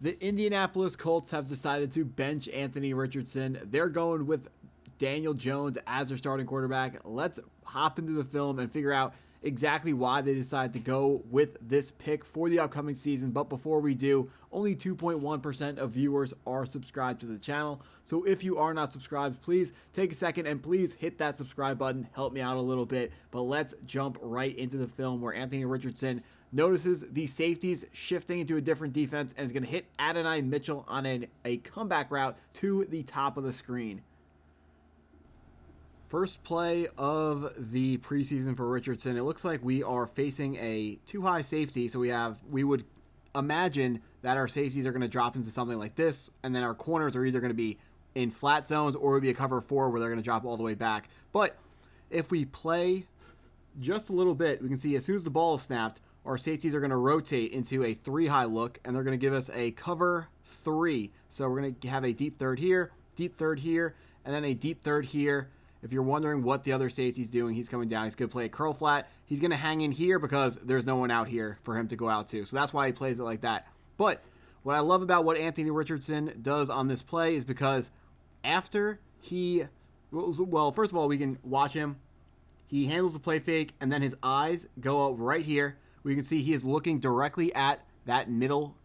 The Indianapolis Colts have decided to bench Anthony Richardson. They're going with Daniel Jones as their starting quarterback. Let's hop into the film and figure out exactly why they decided to go with this pick for the upcoming season. But before we do, only 2.1% of viewers are subscribed to the channel. So if you are not subscribed, please take a second and please hit that subscribe button. Help me out a little bit. But let's jump right into the film where Anthony Richardson notices the safeties shifting into a different defense and is going to hit Adonai Mitchell on a comeback route to the top of the screen. First play of the preseason for Richardson. It looks like we are facing a too high safety. So we would imagine that our safeties are going to drop into something like this. And then our corners are either going to be in flat zones or it would be a cover four where they're going to drop all the way back. But if we play just a little bit, we can see as soon as the ball is snapped, our safeties are going to rotate into a three high look, and they're going to give us a cover three. So we're going to have a deep third here, and then a deep third here. If you're wondering what the other safety's doing, he's coming down. He's going to play a curl flat. He's going to hang in here because there's no one out here for him to go out to. So that's why he plays it like that. But what I love about what Anthony Richardson does on this play is because after well, first of all, we can watch him. He handles the play fake, and then his eyes go up right here. We can see he is looking directly at that middle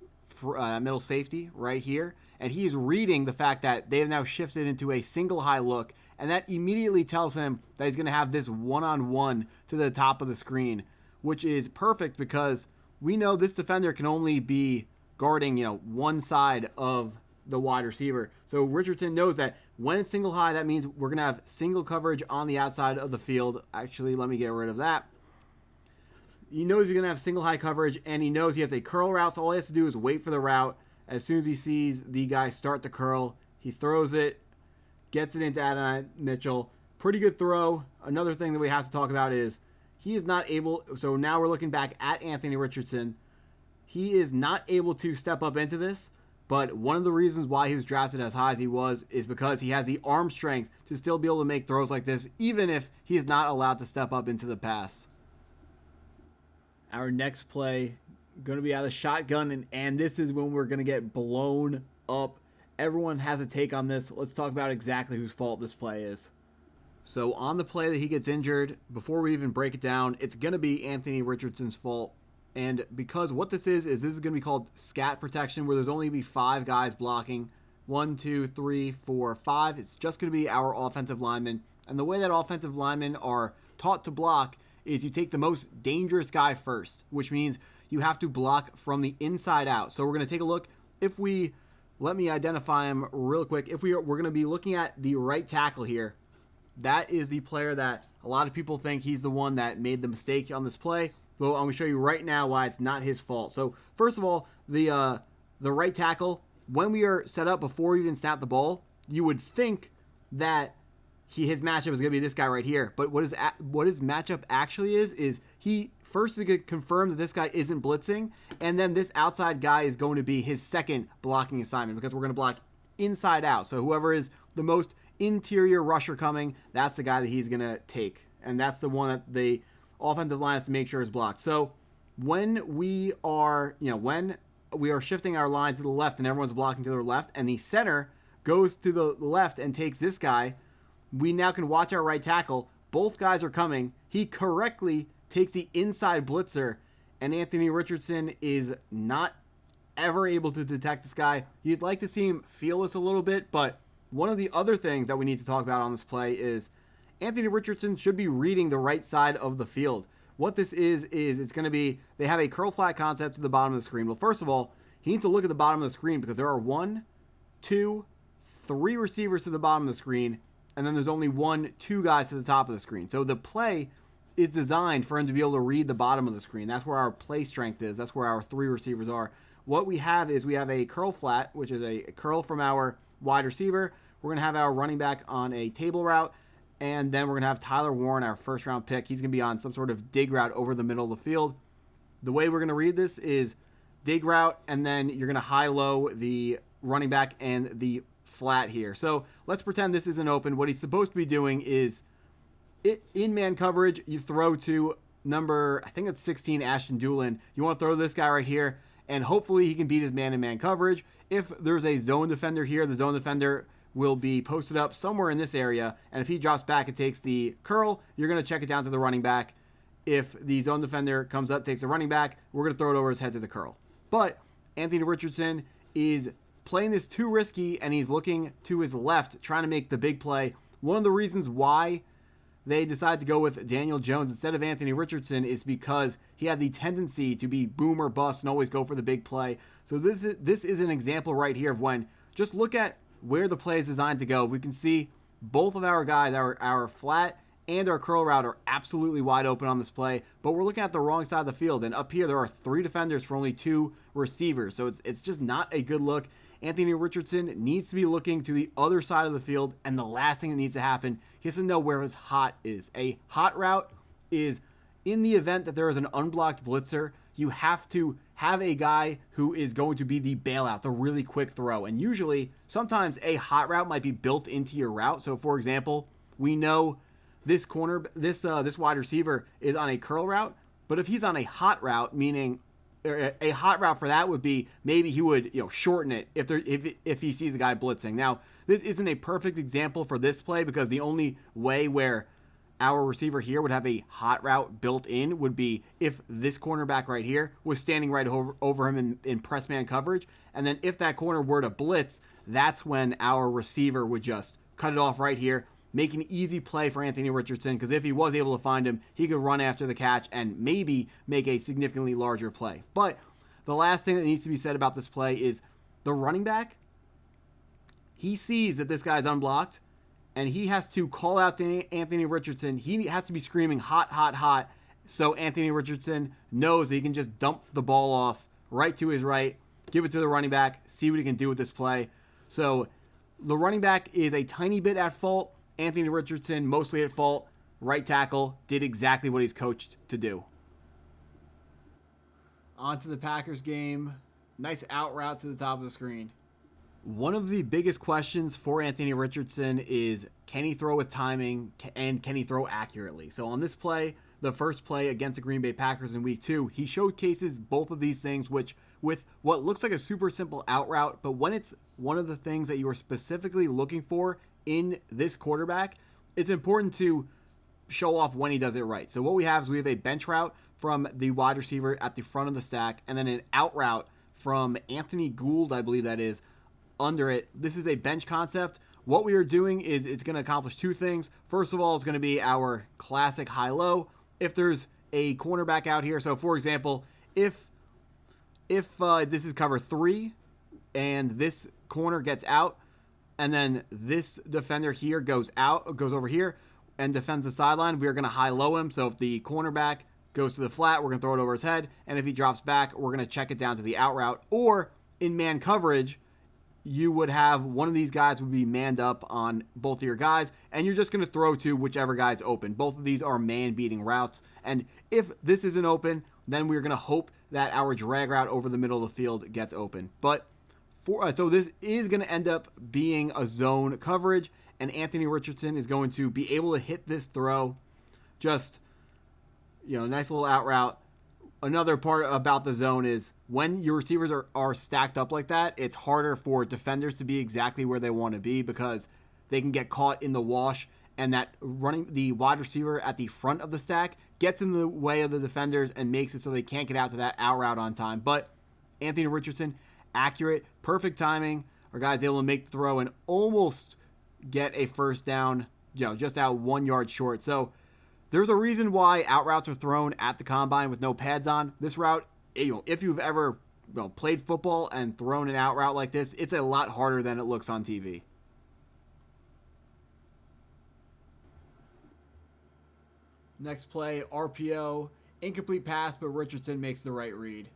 safety right here, and he is reading the fact that they have now shifted into a single high look, and that immediately tells him that he's going to have this one-on-one to the top of the screen, which is perfect because we know this defender can only be guarding, one side of the wide receiver. So Richardson knows that when it's single high, that means we're going to have single coverage on the outside of the field. Actually, let me get rid of that. He knows he's going to have single high coverage, and he knows he has a curl route, so all he has to do is wait for the route. As soon as he sees the guy start to curl, he throws it, gets it into Adonai Mitchell. Pretty good throw. Another thing that we have to talk about is he is not able, so now we're looking back at Anthony Richardson. He is not able to step up into this, but one of the reasons why he was drafted as high as he was is because he has the arm strength to still be able to make throws like this, even if he is not allowed to step up into the pass. Our next play, going to be out of shotgun, and this is when we're going to get blown up. Everyone has a take on this. Let's talk about exactly whose fault this play is. So on the play that he gets injured, before we even break it down, it's going to be Anthony Richardson's fault. And because what this is this is going to be called scat protection, where there's only going to be 5 guys blocking. 1, 2, 3, 4, 5. It's just going to be our offensive linemen. And the way that offensive linemen are taught to block is you take the most dangerous guy first, which means you have to block from the inside out. So we're going to take a look. Let me identify him real quick. We're going to be looking at the right tackle here. That is the player that a lot of people think he's the one that made the mistake on this play. Well, I'm going to show you right now why it's not his fault. So first of all, the right tackle, when we are set up before we even snap the ball, you would think that his matchup is going to be this guy right here. But what his matchup actually is he first is going to confirm that this guy isn't blitzing, and then this outside guy is going to be his second blocking assignment because we're going to block inside out. So whoever is the most interior rusher coming, that's the guy that he's going to take. And that's the one that the offensive line has to make sure is blocked. So when we are shifting our line to the left and everyone's blocking to their left, and the center goes to the left and takes this guy, we now can watch our right tackle. Both guys are coming. He correctly takes the inside blitzer, and Anthony Richardson is not ever able to detect this guy. You'd like to see him feel this a little bit, but one of the other things that we need to talk about on this play is Anthony Richardson should be reading the right side of the field. What this is it's going to be, they have a curl flat concept to the bottom of the screen. Well, first of all, he needs to look at the bottom of the screen because there are 1, 2, 3 receivers to the bottom of the screen, and then there's only 1, 2 guys to the top of the screen. So the play is designed for him to be able to read the bottom of the screen. That's where our play strength is. That's where our 3 receivers are. What we have is we have a curl flat, which is a curl from our wide receiver. We're going to have our running back on a table route, and then we're going to have Tyler Warren, our first-round pick. He's going to be on some sort of dig route over the middle of the field. The way we're going to read this is dig route, and then you're going to high-low the running back and the flat here. So let's pretend this isn't open. What he's supposed to be doing is in man coverage, you throw to number, I think it's 16, Ashton Doolin. You want to throw this guy right here, and hopefully he can beat his man-to-man coverage. If there's a zone defender here, the zone defender will be posted up somewhere in this area, and if he drops back and takes the curl, you're going to check it down to the running back. If the zone defender comes up, takes the running back, we're going to throw it over his head to the curl. But Anthony Richardson is playing this too risky, and he's looking to his left, trying to make the big play. One of the reasons why they decided to go with Daniel Jones instead of Anthony Richardson is because he had the tendency to be boom or bust and always go for the big play. So this is an example right here of when, just look at where the play is designed to go. We can see both of our guys, our flat and our curl route, are absolutely wide open on this play, but we're looking at the wrong side of the field. And up here, there are 3 defenders for only 2 receivers. So it's just not a good look. Anthony Richardson needs to be looking to the other side of the field, and the last thing that needs to happen, he has to know where his hot is. A hot route is, in the event that there is an unblocked blitzer, you have to have a guy who is going to be the bailout, the really quick throw. And usually, sometimes a hot route might be built into your route. So for example, we know this wide receiver is on a curl route, but if he's on a hot route, meaning a hot route for that would be maybe he would shorten it if he sees a guy blitzing. Now, this isn't a perfect example for this play because the only way where our receiver here would have a hot route built in would be if this cornerback right here was standing right over him in press man coverage. And then if that corner were to blitz, that's when our receiver would just cut it off right here, make an easy play for Anthony Richardson, because if he was able to find him, he could run after the catch and maybe make a significantly larger play. But the last thing that needs to be said about this play is the running back, he sees that this guy's unblocked, and he has to call out to Anthony Richardson. He has to be screaming hot, hot, hot, so Anthony Richardson knows that he can just dump the ball off right to his right, give it to the running back, see what he can do with this play. So the running back is a tiny bit at fault. Anthony Richardson, mostly at fault. Right tackle did exactly what he's coached to do. On to the Packers game. Nice out route to the top of the screen. One of the biggest questions for Anthony Richardson is, can he throw with timing and can he throw accurately? So on this play, the first play against the Green Bay Packers in week 2, he showcases both of these things, which with what looks like a super simple out route, but when it's one of the things that you are specifically looking for in this quarterback, it's important to show off when he does it right. So what we have is we have a bench route from the wide receiver at the front of the stack, and then an out route from Anthony Gould, I believe that is, under it. This is a bench concept. What we are doing is it's going to accomplish 2 things. First of all, it's going to be our classic high-low. If there's a cornerback out here, so for example, if this is cover 3 and this corner gets out, and then this defender here goes over here and defends the sideline, we are going to high-low him. So if the cornerback goes to the flat, we're going to throw it over his head. And if he drops back, we're going to check it down to the out route. Or in man coverage, you would have one of these guys would be manned up on both of your guys, and you're just going to throw to whichever guy's open. Both of these are man-beating routes. And if this isn't open, then we're going to hope that our drag route over the middle of the field gets open. But so this is going to end up being a zone coverage, and Anthony Richardson is going to be able to hit this throw. Just, nice little out route. Another part about the zone is when your receivers are stacked up like that, it's harder for defenders to be exactly where they want to be because they can get caught in the wash, and that running the wide receiver at the front of the stack gets in the way of the defenders and makes it so they can't get out to that out route on time. But Anthony Richardson, accurate, perfect timing. Our guy's able to make the throw and almost get a first down, just out 1 yard short. So there's a reason why out routes are thrown at the combine with no pads on. This route, if you've ever played football and thrown an out route like this, it's a lot harder than it looks on TV. Next play, RPO, incomplete pass, but Richardson makes the right read.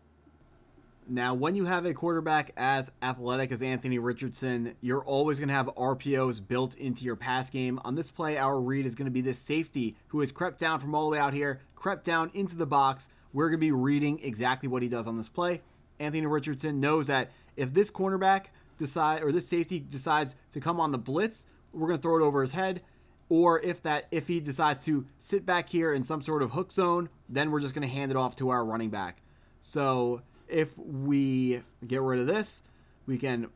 Now, when you have a quarterback as athletic as Anthony Richardson, you're always going to have RPOs built into your pass game. On this play, our read is going to be this safety who has crept down from all the way out here, crept down into the box. We're going to be reading exactly what he does on this play. Anthony Richardson knows that if this cornerback this safety decides to come on the blitz, we're going to throw it over his head. Or if he decides to sit back here in some sort of hook zone, then we're just going to hand it off to our running back. So If we get rid of this, we can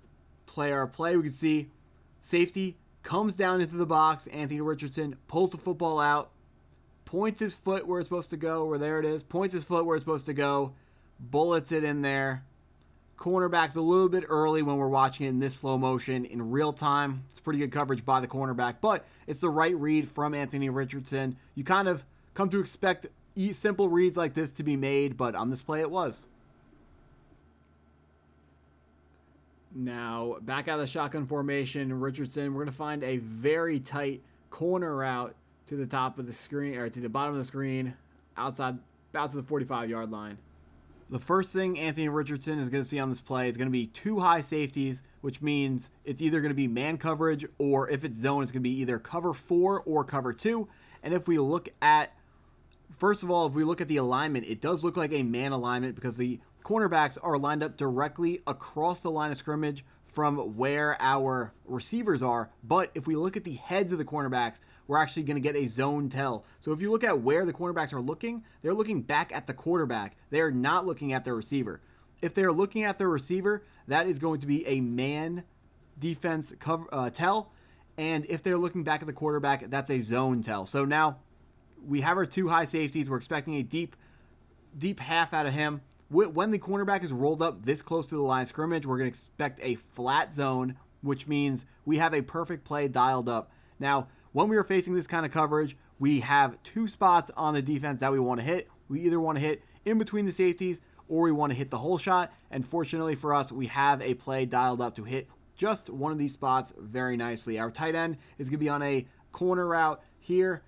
play our play. We can see safety comes down into the box. Anthony Richardson pulls the football out, points his foot where it's supposed to go, or there it is, points his foot where it's supposed to go, bullets it in there. Cornerback's a little bit early when we're watching it in this slow motion in real time. It's pretty good coverage by the cornerback, but it's the right read from Anthony Richardson. You kind of come to expect simple reads like this to be made, but on this play it was. Now, back out of the shotgun formation, Richardson, we're going to find a very tight corner route to the top of the screen, or to the bottom of the screen, outside, about to the 45-yard line. The first thing Anthony Richardson is going to see on this play is going to be two high safeties, which means it's either going to be man coverage, or if it's zone, it's going to be either cover 4 or cover 2. And if we look at, first of all, if we look at the alignment, it does look like a man alignment because the cornerbacks are lined up directly across the line of scrimmage from where our receivers are. But if we look at the heads of the cornerbacks, we're actually going to get a zone tell. So if you look at where the cornerbacks are looking, they're looking back at the quarterback. They're not looking at their receiver. If they're looking at their receiver, that is going to be a man defense tell. And if they're looking back at the quarterback, that's a zone tell. So now we have our two high safeties. We're expecting a deep half out of him. When the cornerback is rolled up this close to the line of scrimmage, we're going to expect a flat zone, which means we have a perfect play dialed up. Now, when we are facing this kind of coverage, we have two spots on the defense that we want to hit. We either want to hit in between the safeties or we want to hit the whole shot. And fortunately for us, we have a play dialed up to hit just one of these spots very nicely. Our tight end is going to be on a corner route here.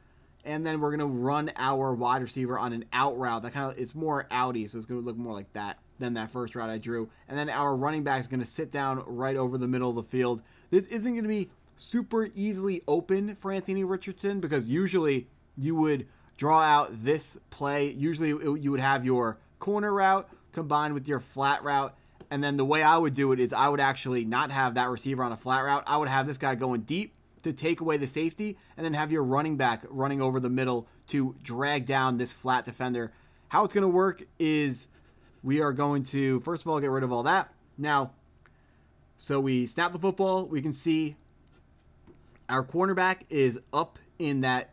And then we're going to run our wide receiver on an out route. That kind of, it's more outy, so it's going to look more like that than that first route I drew. And then our running back is going to sit down right over the middle of the field. This isn't going to be super easily open for Anthony Richardson because usually you would draw out this play. Usually you would have your corner route combined with your flat route. And then the way I would do it is I would actually not have that receiver on a flat route. I would have this guy going deep to take away the safety, and then have your running back running over the middle to drag down this flat defender. How it's going to work is we are going to, first of all, get rid of all that. Now, so we snap the football. We can see our cornerback is up in that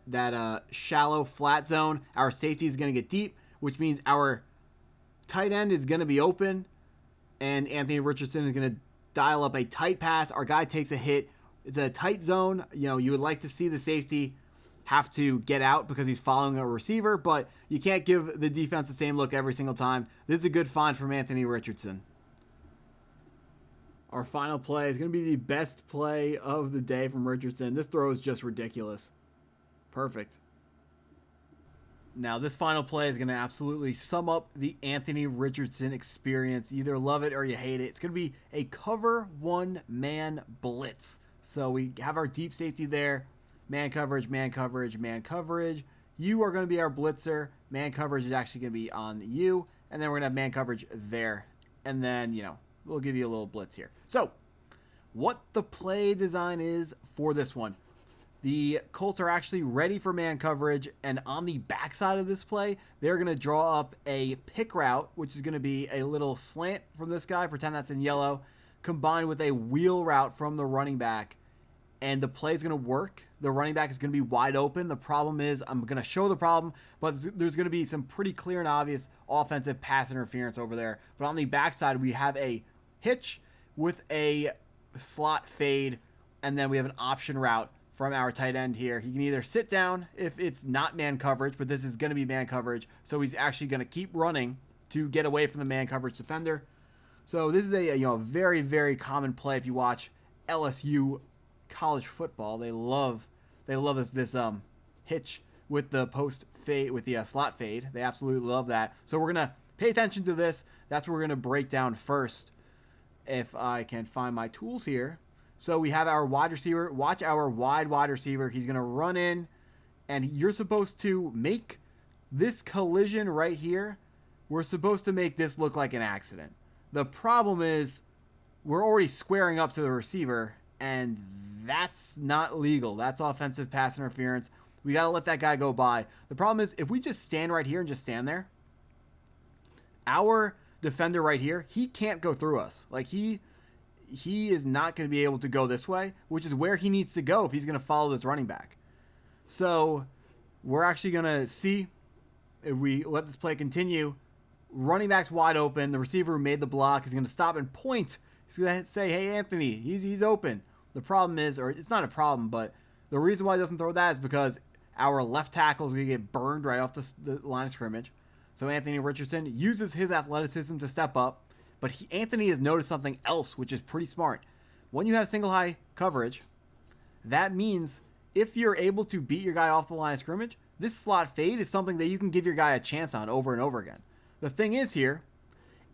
shallow flat zone. Our safety is going to get deep, which means our tight end is going to be open, and Anthony Richardson is going to dial up a tight pass. Our guy takes a hit. It's a tight zone. You know, you would like to see the safety have to get out because he's following a receiver, but you can't give the defense the same look every single time. This is a good find from Anthony Richardson. Our final play is going to be the best play of the day from Richardson. This throw is just ridiculous. Perfect. Now, this final play is going to absolutely sum up the Anthony Richardson experience. You either love it or you hate it. It's going to be a cover one man blitz. So we have our deep safety there. Man coverage, man coverage, man coverage. You are going to be our blitzer. Man coverage is actually going to be on you. And then we're going to have man coverage there. And then, you know, we'll give you a little blitz here. So what the play design is for this one. The Colts are actually ready for man coverage, and on the backside of this play, they're going to draw up a pick route, which is going to be a little slant from this guy, pretend that's in yellow, combined with a wheel route from the running back, and the play is going to work. The running back is going to be wide open. The problem is, I'm going to show the problem, but there's going to be some pretty clear and obvious offensive pass interference over there. But on the backside, we have a hitch with a slot fade, and then we have an option route from our tight end here. He can either sit down if it's not man coverage, but this is going to be man coverage, so he's actually going to keep running to get away from the man coverage defender. So this is a very, very common play if you watch LSU college football. They love this hitch with the post fade, with the slot fade. They absolutely love that. So we're going to pay attention to this. That's what we're going to break down first. If I can find my tools here. So we have our wide receiver. Watch our wide receiver. He's going to run in, and you're supposed to make this collision right here. We're supposed to make this look like an accident. The problem is we're already squaring up to the receiver, and that's not legal. That's offensive pass interference. We got to let that guy go by. The problem is if we just stand right here and just stand there, our defender right here, he can't go through us. Like he is not going to be able to go this way, which is where he needs to go if he's going to follow this running back. So we're actually going to see if we let this play continue. Running back's wide open. The receiver who made the block is going to stop and point. He's going to say, hey, Anthony, he's open. The problem is, or it's not a problem, but the reason why he doesn't throw that is because our left tackle is going to get burned right off the line of scrimmage. So Anthony Richardson uses his athleticism to step up. But Anthony has noticed something else, which is pretty smart. When you have single high coverage, that means if you're able to beat your guy off the line of scrimmage, this slot fade is something that you can give your guy a chance on over and over again. The thing is here,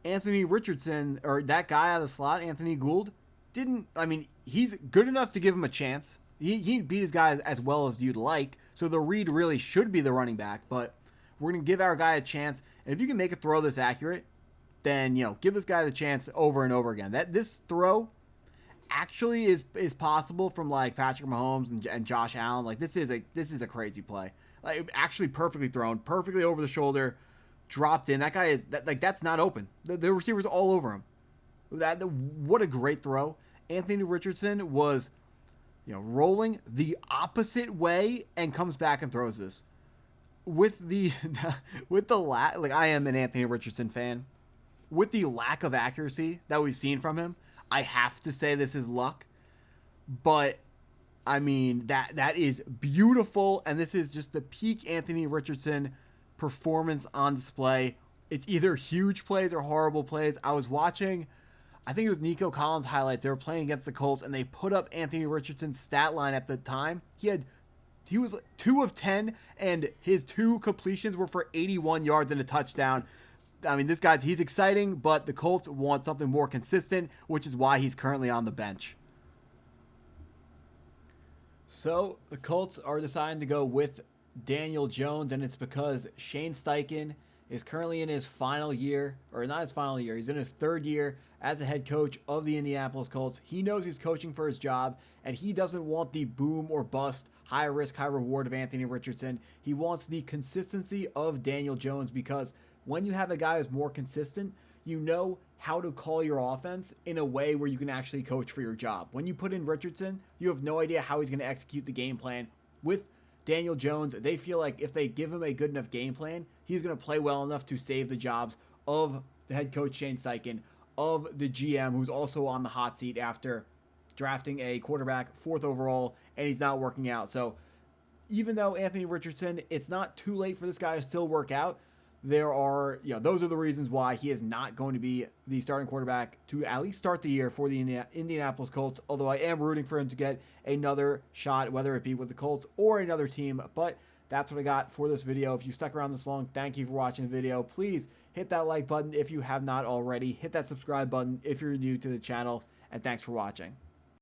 Anthony Richardson, or that guy out of the slot, Anthony Gould, he's good enough to give him a chance. He beat his guy as well as you'd like, so the read really should be the running back, but we're going to give our guy a chance, and if you can make a throw this accurate, then, give this guy the chance over and over again. This throw actually is possible from like Patrick Mahomes and Josh Allen. Like this is a crazy play. Like actually perfectly thrown, perfectly over the shoulder, dropped in. That guy that's not open. The receiver's all over him. What a great throw. Anthony Richardson was, rolling the opposite way and comes back and throws this. With I am an Anthony Richardson fan. With the lack of accuracy that we've seen from him, I have to say this is luck. But, that is beautiful, and this is just the peak Anthony Richardson performance on display. It's either huge plays or horrible plays. I was watching, I think it was Nico Collins highlights. They were playing against the Colts, and they put up Anthony Richardson's stat line at the time. He was 2 of 10, and his 2 completions were for 81 yards and a touchdown. This he's exciting, but the Colts want something more consistent, which is why he's currently on the bench. So the Colts are deciding to go with Daniel Jones, and it's because Shane Steichen is currently in his final year, or not his final year, he's in his 3rd year as a head coach of the Indianapolis Colts. He knows he's coaching for his job, and he doesn't want the boom or bust, high risk, high reward of Anthony Richardson. He wants the consistency of Daniel Jones, because when you have a guy who's more consistent, you know how to call your offense in a way where you can actually coach for your job. When you put in Richardson, you have no idea how he's going to execute the game plan. With Daniel Jones, they feel like if they give him a good enough game plan, he's going to play well enough to save the jobs of the head coach Shane Steichen, of the GM, who's also on the hot seat after drafting a quarterback 4th overall, and he's not working out. So even though Anthony Richardson, it's not too late for this guy to still work out, there are, those are the reasons why he is not going to be the starting quarterback to at least start the year for the Indianapolis Colts, although I am rooting for him to get another shot, whether it be with the Colts or another team. But that's what I got for this video. If you stuck around this long, thank you for watching the video. Please hit that like button if you have not already. Hit that subscribe button if you're new to the channel, and thanks for watching.